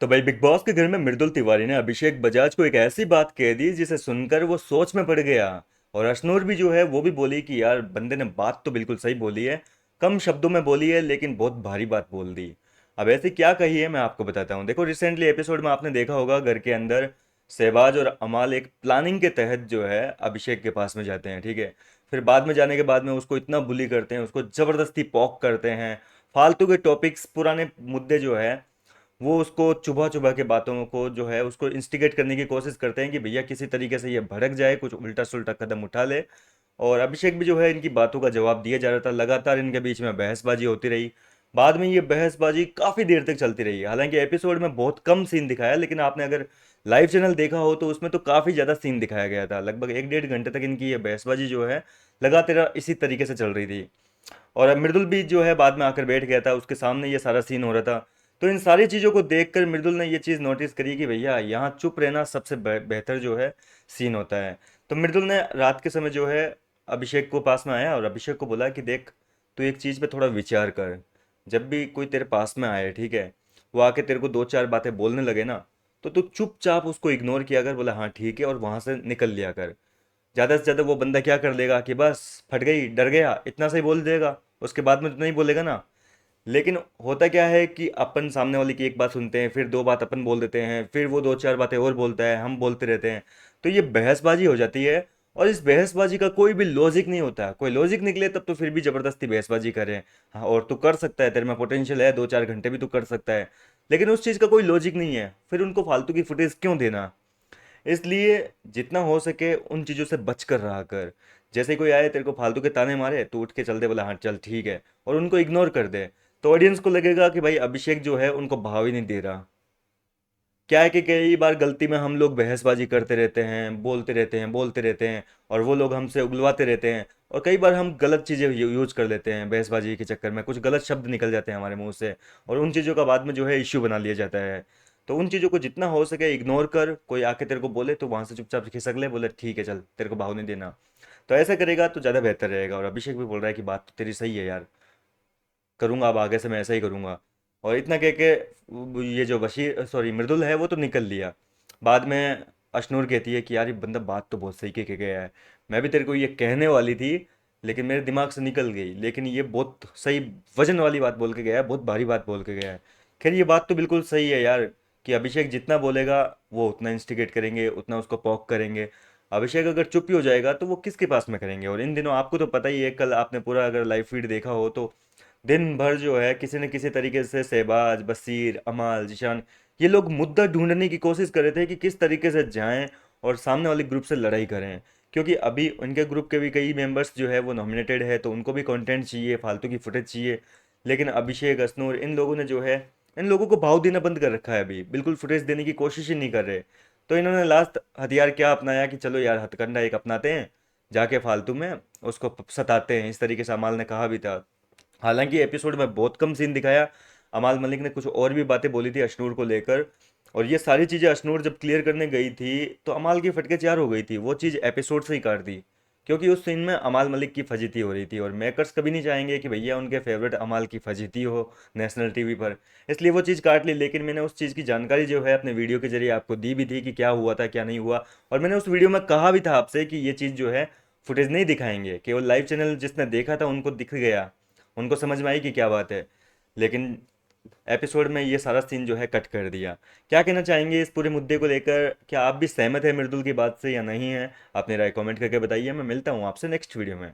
तो भाई big boss के घर में मृदुल तिवारी ने अभिषेक बजाज को एक ऐसी बात कह दी जिसे सुनकर वो सोच में पड़ गया। और अशनूर भी जो है वो भी बोली कि यार बंदे ने बात तो बिल्कुल सही बोली है, कम शब्दों में बोली है लेकिन बहुत भारी बात बोल दी। अब ऐसी क्या कही है मैं आपको बताता हूँ। देखो रिसेंटली एपिसोड में आपने देखा होगा घर के अंदर सहबाज और अमाल एक प्लानिंग के तहत जो है अभिषेक के पास में जाते हैं, ठीक है। फिर बाद में जाने के बाद में उसको इतना बुली करते हैं, उसको ज़बरदस्ती पॉक करते हैं, फालतू के टॉपिक्स पुराने मुद्दे जो है वो उसको चुभा चुभा के बातों को जो है उसको इंस्टिगेट करने की कोशिश करते हैं कि भैया किसी तरीके से ये भड़क जाए, कुछ उल्टा सुल्टा कदम उठा ले। और अभिषेक भी जो है इनकी बातों का जवाब दिया जा रहा था, लगातार इनके बीच में बहसबाजी होती रही। बाद में ये बहसबाजी काफ़ी देर तक चलती रही। हालांकि एपिसोड में बहुत कम सीन दिखाया, लेकिन आपने अगर लाइव चैनल देखा हो तो उसमें तो काफ़ी ज़्यादा सीन दिखाया गया था। लगभग एक डेढ़ घंटे तक इनकी ये बहसबाजी जो है लगातार इसी तरीके से चल रही थी। और अब मृदुल भी जो है बाद में आकर बैठ गया था, उसके सामने ये सारा सीन हो रहा था। तो इन सारी चीज़ों को देखकर मृदुल ने ये चीज़ नोटिस करी कि भैया यहाँ चुप रहना सबसे बेहतर जो है सीन होता है। तो मृदुल ने रात के समय जो है अभिषेक को पास में आया और अभिषेक को बोला कि देख, तू एक चीज़ पे थोड़ा विचार कर। जब भी कोई तेरे पास में आए, ठीक है, वो आके तेरे को दो चार बातें बोलने लगे ना, तो तू चुपचाप उसको इग्नोर किया कर। बोला हाँ ठीक है, और वहां से निकल लिया कर। ज़्यादा से ज़्यादा वो बंदा क्या कर लेगा कि बस फट गई, डर गया, इतना सही बोल देगा, उसके बाद में तो नहीं बोलेगा ना। लेकिन होता क्या है कि अपन सामने वाले की एक बात सुनते हैं, फिर दो बात अपन बोल देते हैं, फिर वो दो चार बातें और बोलता है, हम बोलते रहते हैं। तो ये बहसबाजी हो जाती है। और इस बहसबाजी का कोई भी लॉजिक नहीं होता। कोई लॉजिक निकले तब तो फिर भी ज़बरदस्ती बहसबाजी करें। हाँ, और तू कर सकता है, तेरे में पोटेंशियल है, दो चार घंटे भी तू कर सकता है। लेकिन उस चीज़ का कोई लॉजिक नहीं है, फिर उनको फालतू की फुटेज क्यों देना। इसलिए जितना हो सके उन चीज़ों से बच कर रहा कर। जैसे कोई आए तेरे को फालतू के ताने मारे, तो उठ के चल दे, बोला हाँ चल ठीक है, और उनको इग्नोर कर दे। तो ऑडियंस को लगेगा कि भाई अभिषेक जो है उनको भाव ही नहीं दे रहा। क्या है कि कई बार गलती में हम लोग बहसबाजी करते रहते हैं, बोलते रहते हैं, बोलते रहते हैं, और वो लोग हमसे उगलवाते रहते हैं। और कई बार हम गलत चीज़ें यूज कर लेते हैं, बहसबाजी के चक्कर में कुछ गलत शब्द निकल जाते हैं हमारे मुंह से, और उन चीज़ों का बाद में जो है इश्यू बना लिया जाता है। तो उन चीज़ों को जितना हो सके इग्नोर कर। कोई आके तेरे को बोले तो वहां से चुपचाप खिसक ले, बोले ठीक है चल, तेरे को भाव नहीं देना। तो ऐसा करेगा तो ज़्यादा बेहतर रहेगा। और अभिषेक भी बोल रहा है कि बात तो तेरी सही है यार, करूंगा, अब आगे से मैं ऐसा ही करूंगा। और इतना कह के ये जो बशीर सॉरी मृदुल है वो तो निकल लिया। बाद में अशनूर कहती है कि यार ये बंदा बात तो बहुत सही कह के गया है, मैं भी तेरे को ये कहने वाली थी लेकिन मेरे दिमाग से निकल गई, लेकिन ये बहुत सही वजन वाली बात बोल के गया है, बहुत भारी बात बोल के गया है। खैर ये बात तो बिल्कुल सही है यार, कि अभिषेक जितना बोलेगा वो उतना इंस्टिगेट करेंगे, उतना उसको पॉक करेंगे। अभिषेक अगर चुप ही हो जाएगा तो वो किसके पास में करेंगे। और इन दिनों आपको तो पता ही है, कल आपने पूरा अगर लाइव फीड देखा हो तो दिन भर जो है किसी न किसी तरीके से सहबाज, बसीर, अमाल, जिशान, ये लोग मुद्दा ढूंढने की कोशिश कर रहे थे कि किस तरीके से जाएं और सामने वाले ग्रुप से लड़ाई करें। क्योंकि अभी उनके ग्रुप के भी कई मेंबर्स जो है वो नॉमिनेटेड है, तो उनको भी कंटेंट चाहिए, फालतू की फुटेज चाहिए। लेकिन अभिषेक, अश्नूर, इन लोगों ने जो है इन लोगों को भाव देना बंद कर रखा है, अभी बिल्कुल फुटेज देने की कोशिश ही नहीं कर रहे। तो इन्होंने लास्ट हथियार क्या अपनाया कि चलो यार हथकंडा एक अपनाते हैं, जाके फालतू में उसको सताते हैं। इस तरीके से अमाल ने कहा भी था। हालांकि एपिसोड में बहुत कम सीन दिखाया। अमाल मलिक ने कुछ और भी बातें बोली थी अशनूर को लेकर, और ये सारी चीज़ें अशनूर जब क्लियर करने गई थी तो अमाल की फटके चार हो गई थी। वो चीज़ एपिसोड से ही काट दी, क्योंकि उस सीन में अमाल मलिक की फजीती हो रही थी, और मेकर्स कभी नहीं चाहेंगे कि भैया उनके फेवरेट अमाल की फजीती हो नेशनल टीवी पर। इसलिए वो चीज़ काट ली। लेकिन मैंने उस चीज़ की जानकारी जो है अपने वीडियो के जरिए आपको दी भी थी कि क्या हुआ था क्या नहीं हुआ। और मैंने उस वीडियो में कहा भी था आपसे कि ये चीज़ जो है फुटेज नहीं दिखाएंगे, केवल लाइव चैनल जिसने देखा था उनको दिख गया, उनको समझ में आई कि क्या बात है। लेकिन एपिसोड में ये सारा सीन जो है कट कर दिया। क्या कहना चाहेंगे इस पूरे मुद्दे को लेकर? क्या आप भी सहमत है मृदुल की बात से या नहीं है? अपनी राय कमेंट करके बताइए। मैं मिलता हूँ आपसे नेक्स्ट वीडियो में।